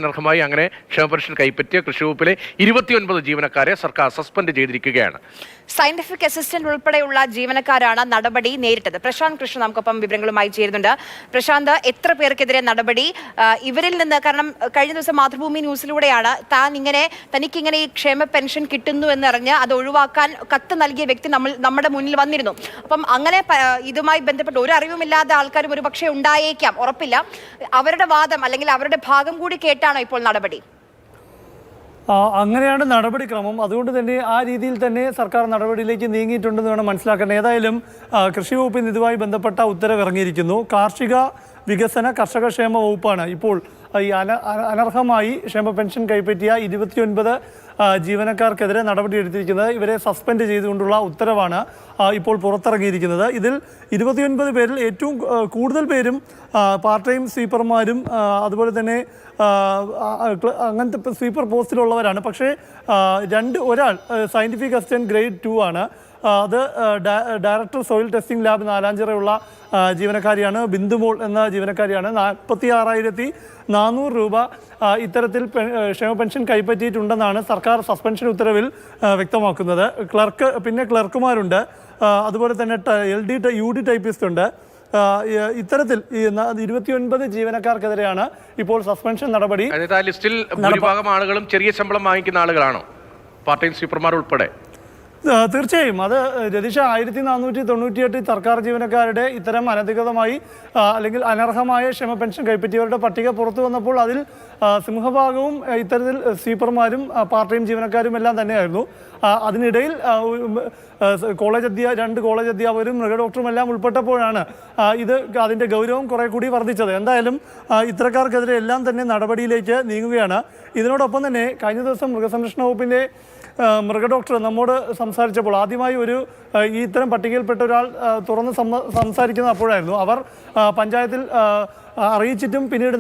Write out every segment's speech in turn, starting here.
അനർഹമായി അങ്ങനെ ക്ഷേമപെൻഷൻ കൈപ്പറ്റിയ കൃഷി വകുപ്പിലെ 29 ജീവനക്കാരെ സർക്കാർ സസ്പെൻഡ് ചെയ്തിരിക്കുകയാണ്. സയന്റിഫിക് അസിസ്റ്റന്റ് ഉൾപ്പെടെയുള്ള ജീവനക്കാരാണ് നടപടി നേരിട്ടത്. പ്രശാന്ത് കൃഷ്ണ നമുക്കൊപ്പം വിവരങ്ങളുമായി ചേരുന്നുണ്ട്. പ്രശാന്ത്, എത്ര പേർക്കെതിരെ നടപടി? ഇവരിൽ നിന്ന്, കാരണം കഴിഞ്ഞ ദിവസം മാതൃഭൂമി ന്യൂസിലൂടെയാണ് തനിക്കിങ്ങനെ ഈ ക്ഷേമ പെൻഷൻ കിട്ടുന്നു എന്നറിഞ്ഞ് അത് ഒഴിവാക്കാൻ കത്ത് നൽകിയ വ്യക്തി നമ്മുടെ മുന്നിൽ വന്നിരുന്നു. അപ്പം അങ്ങനെ ഇതുമായി ബന്ധപ്പെട്ട് ഒരു അറിവുമില്ലാത്ത ആൾക്കാരും ഒരു പക്ഷേ ഉണ്ടായേക്കാം, ഉറപ്പില്ല. അവരുടെ വാദം അല്ലെങ്കിൽ അവരുടെ ഭാഗം കൂടി കേട്ടാണോ ഇപ്പോൾ നടപടി? അങ്ങനെയാണ് നടപടിക്രമം. അതുകൊണ്ട് തന്നെ ആ രീതിയിൽ തന്നെ സർക്കാർ നടപടിയിലേക്ക് നീങ്ങിയിട്ടുണ്ടെന്ന് വേണം മനസ്സിലാക്കാൻ. ഏതായാലും കൃഷി വകുപ്പിൽ നിന്ന് ഇതുമായി ബന്ധപ്പെട്ട ഉത്തരവ് ഇറങ്ങിയിരിക്കുന്നു. കാർഷിക വികസന കർഷകക്ഷേമ വകുപ്പാണ് ഇപ്പോൾ ഈ അനർഹമായി ക്ഷേമ പെൻഷൻ കൈപ്പറ്റിയ 29 ജീവനക്കാർക്കെതിരെ നടപടിയെടുത്തിരിക്കുന്നത്. ഇവരെ സസ്പെൻഡ് ചെയ്തുകൊണ്ടുള്ള ഉത്തരവാണ് ഇപ്പോൾ പുറത്തിറങ്ങിയിരിക്കുന്നത്. ഇതിൽ 29 പേരിൽ ഏറ്റവും കൂടുതൽ പേരും പാർട്ട് ടൈം സ്വീപ്പർമാരും അതുപോലെ തന്നെ അങ്ങനത്തെ സ്വീപ്പർ പോസ്റ്റിലുള്ളവരാണ്. പക്ഷേ ഒരാൾ സയൻറ്റിഫിക് അസിസ്റ്റൻറ്റ് ഗ്രേഡ് 2 ആണ്. അത് ഡയറക്ടർ സോയിൽ ടെസ്റ്റിംഗ് ലാബ് നാലാഞ്ചിറയുള്ള ജീവനക്കാരിയാണ്. ബിന്ദുമോൾ എന്ന ജീവനക്കാരിയാണ്. 46,400 രൂപ ഇത്തരത്തിൽ ക്ഷേമ പെൻഷൻ കൈപ്പറ്റിയിട്ടുണ്ടെന്നാണ് സർക്കാർ സസ്പെൻഷൻ ഉത്തരവിൽ വ്യക്തമാക്കുന്നത്. പിന്നെ ക്ലർക്കുമാരുണ്ട്, അതുപോലെ തന്നെ UD ടൈപ്പിസ്റ്റ് ഉണ്ട്. ഇത്തരത്തിൽ 29 ജീവനക്കാർക്കെതിരെയാണ് ഇപ്പോൾ സസ്പെൻഷൻ നടപടി. ലിസ്റ്റിൽ ഭൂരിഭാഗം ആളുകളും ചെറിയ ശമ്പളം വാങ്ങിക്കുന്ന ആളുകളാണോ, പാർട്ട് ടൈം സ്വീപ്പർമാർ ഉൾപ്പെടെ? തീർച്ചയായും. അത് രതീഷ, 1498 സർക്കാർ ജീവനക്കാരുടെ ഇത്തരം അനധികൃതമായി അല്ലെങ്കിൽ അനർഹമായ ക്ഷേമ പെൻഷൻ കൈപ്പറ്റിയവരുടെ പട്ടിക പുറത്തു വന്നപ്പോൾ അതിൽ സിംഹഭാഗവും ഇത്തരത്തിൽ സ്വീപ്പർമാരും പാർട്ട് ടൈം ജീവനക്കാരും എല്ലാം തന്നെയായിരുന്നു. അതിനിടയിൽ രണ്ട് കോളേജ് അധ്യാപകരും മൃഗഡോക്ടറും എല്ലാം ഉൾപ്പെട്ടപ്പോഴാണ് അതിൻ്റെ ഗൗരവം കുറെ കൂടി വർദ്ധിച്ചത്. എന്തായാലും ഇത്തരക്കാർക്കെതിരെ എല്ലാം തന്നെ നടപടിയിലേക്ക് നീങ്ങുകയാണ്. ഇതിനോടൊപ്പം തന്നെ കഴിഞ്ഞ ദിവസം മൃഗസംരക്ഷണ വകുപ്പിൻ്റെ മൃഗഡോക്ടർ നമ്മോട് സംസാരിച്ചപ്പോൾ ആദ്യമായി ഇത്തരം പട്ടികയിൽപ്പെട്ട ഒരാൾ തുറന്ന് സംസാരിക്കുന്നത് അപ്പോഴായിരുന്നു. അവർ പഞ്ചായത്തിൽ അറിയിച്ചിട്ടും പിന്നീട്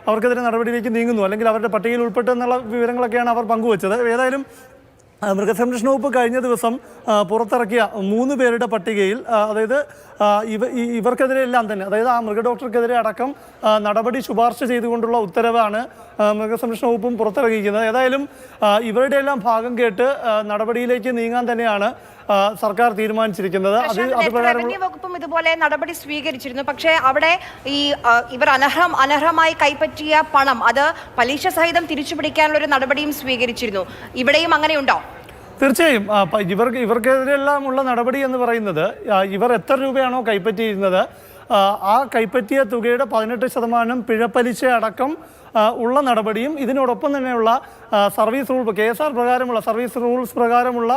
അവർക്കെതിരെ നടപടിയിലേക്ക് നീങ്ങുന്നു, അല്ലെങ്കിൽ അവരുടെ പട്ടികയിൽ ഉൾപ്പെട്ടെന്നുള്ള വിവരങ്ങളൊക്കെയാണ് അവർ പങ്കുവച്ചത്. ഏതായാലും മൃഗസംരക്ഷണ വകുപ്പ് കഴിഞ്ഞ ദിവസം പുറത്തിറക്കിയ 3 പേരുടെ പട്ടികയിൽ, അതായത് ഇവർക്കെതിരെ എല്ലാം തന്നെ, അതായത് ആ മൃഗഡോക്ടർക്കെതിരെ അടക്കം നടപടി ശുപാർശ ചെയ്തുകൊണ്ടുള്ള ഉത്തരവാണ് മൃഗസംരക്ഷണ വകുപ്പും പുറത്തിറങ്ങിയിരിക്കുന്നത്. ഏതായാലും ഇവരുടെ എല്ലാം ഭാഗം കേട്ട് നടപടിയിലേക്ക് നീങ്ങാൻ തന്നെയാണ് സർക്കാർ തീരുമാനിച്ചിരിക്കുന്നത്. റവന്യൂ വകുപ്പും ഇതുപോലെ നടപടി സ്വീകരിച്ചിരുന്നു. പക്ഷേ അവിടെ ഇവർ അനർഹമായി കൈപ്പറ്റിയ പണം അത് പലിശ സഹിതം തിരിച്ചുപിടിക്കാനുള്ള ഒരു നടപടിയും സ്വീകരിച്ചിരുന്നു. ഇവിടെയും അങ്ങനെയുണ്ടോ? തീർച്ചയായും. ഇവർക്കെതിരെല്ലാം ഉള്ള നടപടി എന്ന് പറയുന്നത്, ഇവർ എത്ര രൂപയാണോ കൈപ്പറ്റിയിരുന്നത് ആ കൈപ്പറ്റിയ തുകയുടെ 18% പിഴപ്പലിശ അടക്കം ഉള്ള നടപടിയും ഇതിനോടൊപ്പം തന്നെയുള്ള സർവീസ് റൂൾ KSR പ്രകാരമുള്ള സർവീസ് റൂൾസ് പ്രകാരമുള്ള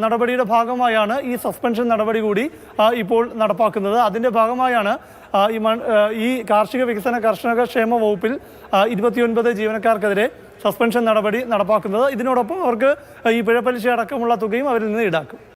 നടപടിയുടെ ഭാഗമായാണ് ഈ സസ്പെൻഷൻ നടപടി കൂടി ഇപ്പോൾ നടപ്പാക്കുന്നത്. അതിൻ്റെ ഭാഗമായാണ് ഈ കാർഷിക വികസന കർഷകക്ഷേമ വകുപ്പിൽ 29 ജീവനക്കാർക്കെതിരെ സസ്പെൻഷൻ നടപടി നടപ്പാക്കുന്നത്. ഇതിനോടൊപ്പം അവർക്ക് ഈ പിഴപ്പലിശ അടക്കമുള്ള തുകയും അവരിൽ നിന്ന് ഈടാക്കും.